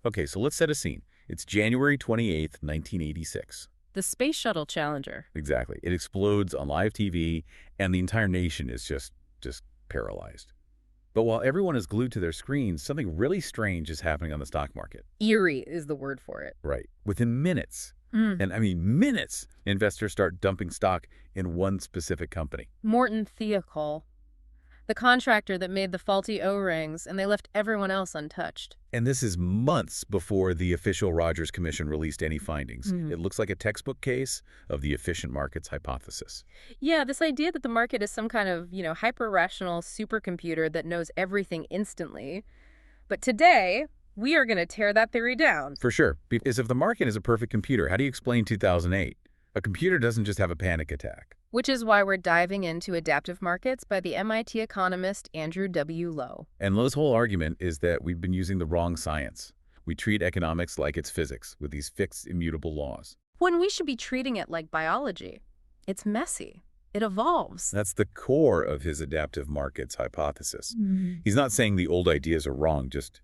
Okay, so let's set a scene. It's January 28th, 1986. The Space Shuttle Challenger. Exactly. It explodes on live TV, and the entire nation is just paralyzed. But while everyone is glued to their screens, something really strange is happening on the stock market. Eerie is the word for it. Right. Within minutes, Mm. and I mean minutes, investors start dumping stock in one specific company. Morton Thiokol, the contractor that made the faulty O-rings, and they left everyone else untouched. And this is months before the official Rogers Commission released any findings. It looks like a textbook case of the efficient markets hypothesis. Yeah, this idea that the market is some kind of, hyper-rational supercomputer that knows everything instantly. But today, we are going to tear that theory down. For sure. Because if the market is a perfect computer, how do you explain 2008? A computer doesn't just have a panic attack. Which is why we're diving into Adaptive Markets by the MIT economist Andrew W. Lo. And Lowe's whole argument is that we've been using the wrong science. We treat economics like it's physics, with these fixed, immutable laws. When we should be treating it like biology. It's messy. It evolves. That's the core of his adaptive markets hypothesis. He's not saying the old ideas are wrong, just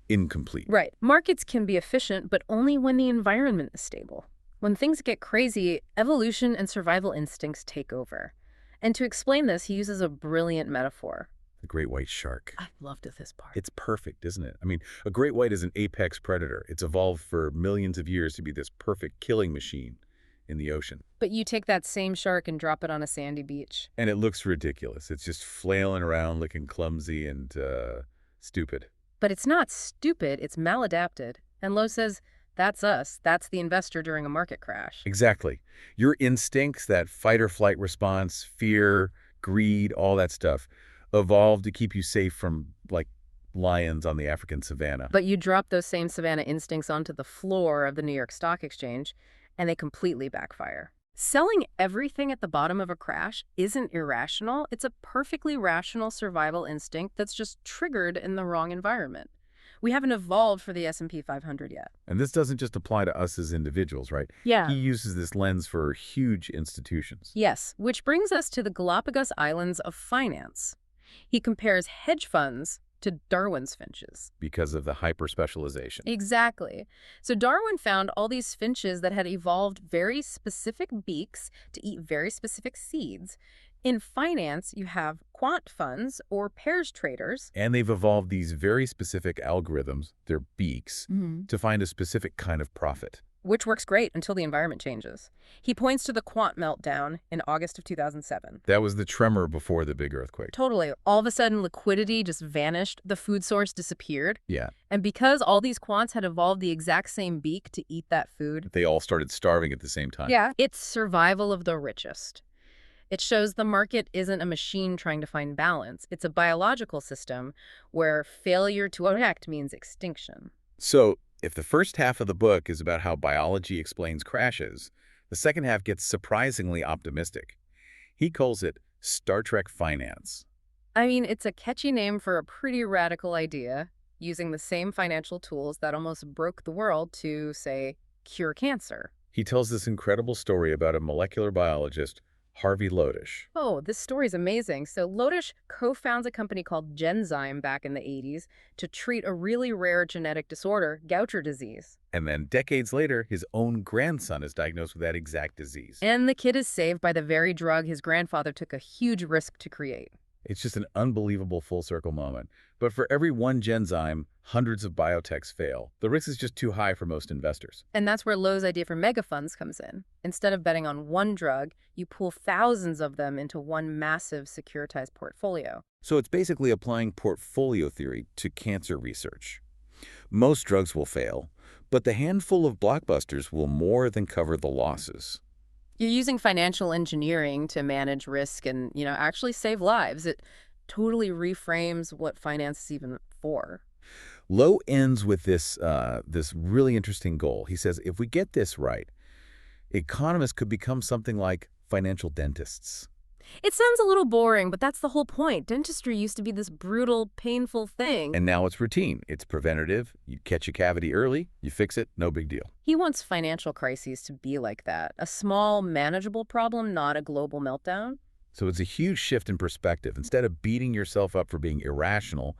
incomplete. Right. Markets can be efficient, but only when the environment is stable. When things get crazy, evolution and survival instincts take over. And to explain this, he uses a brilliant metaphor. The great white shark. I loved this part. It's perfect, isn't it? I mean, a great white is an apex predator. It's evolved for millions of years to be this perfect killing machine in the ocean. But you take that same shark and drop it on a sandy beach. And it looks ridiculous. It's just flailing around looking clumsy and stupid. But it's not stupid, it's maladapted. And Lowe says, that's us. That's the investor during a market crash. Exactly. Your instincts, that fight or flight response, fear, greed, all that stuff, evolved to keep you safe from, like, lions on the African savanna. But you drop those same savanna instincts onto the floor of the New York Stock Exchange, and they completely backfire. Selling everything at the bottom of a crash isn't irrational. It's a perfectly rational survival instinct that's just triggered in the wrong environment. We haven't evolved for the S&P 500 yet. And this doesn't just apply to us as individuals, right? Yeah. He uses this lens for huge institutions. Yes, which brings us to the Galapagos Islands of finance. He compares hedge funds to Darwin's finches. Because of the hyper-specialization. Exactly. So Darwin found all these finches that had evolved very specific beaks to eat very specific seeds. In finance, you have quant funds or pairs traders. And they've evolved these very specific algorithms, their beaks, to find a specific kind of profit. Which works great until the environment changes. He points to the quant meltdown in August of 2007. That was the tremor before the big earthquake. Totally. All of a sudden, liquidity just vanished. The food source disappeared. Yeah. And because all these quants had evolved the exact same beak to eat that food. They all started starving at the same time. Yeah. It's survival of the richest. It shows the market isn't a machine trying to find balance. It's a biological system where failure to act means extinction. So, if the first half of the book is about how biology explains crashes, the second half gets surprisingly optimistic. He calls it Star Trek finance. I mean, it's a catchy name for a pretty radical idea, using the same financial tools that almost broke the world to, say, cure cancer. He tells this incredible story about a molecular biologist, Harvey Lodish. Oh, this story's amazing. So Lodish co-founds a company called Genzyme back in the 80s to treat a really rare genetic disorder, Gaucher disease. And then decades later, his own grandson is diagnosed with that exact disease. And the kid is saved by the very drug his grandfather took a huge risk to create. It's just an unbelievable full circle moment. But for every one Genzyme, hundreds of biotechs fail. The risk is just too high for most investors. And that's where Lowe's idea for megafunds comes in. Instead of betting on one drug, you pool thousands of them into one massive securitized portfolio. So it's basically applying portfolio theory to cancer research. Most drugs will fail, but the handful of blockbusters will more than cover the losses. You're using financial engineering to manage risk and, actually save lives. It totally reframes what finance is even for. Lowe ends with this really interesting goal. He says, if we get this right, economists could become something like financial dentists. It sounds a little boring, but that's the whole point. Dentistry used to be this brutal, painful thing. And now it's routine. It's preventative. You catch a cavity early, you fix it, no big deal. He wants financial crises to be like that. A small, manageable problem, not a global meltdown. So it's a huge shift in perspective. Instead of beating yourself up for being irrational,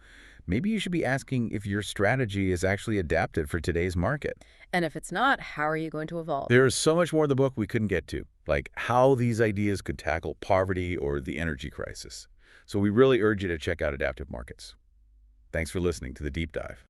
maybe you should be asking if your strategy is actually adapted for today's market. And if it's not, how are you going to evolve? There is so much more in the book we couldn't get to, like how these ideas could tackle poverty or the energy crisis. So we really urge you to check out Adaptive Markets. Thanks for listening to the Deep Dive.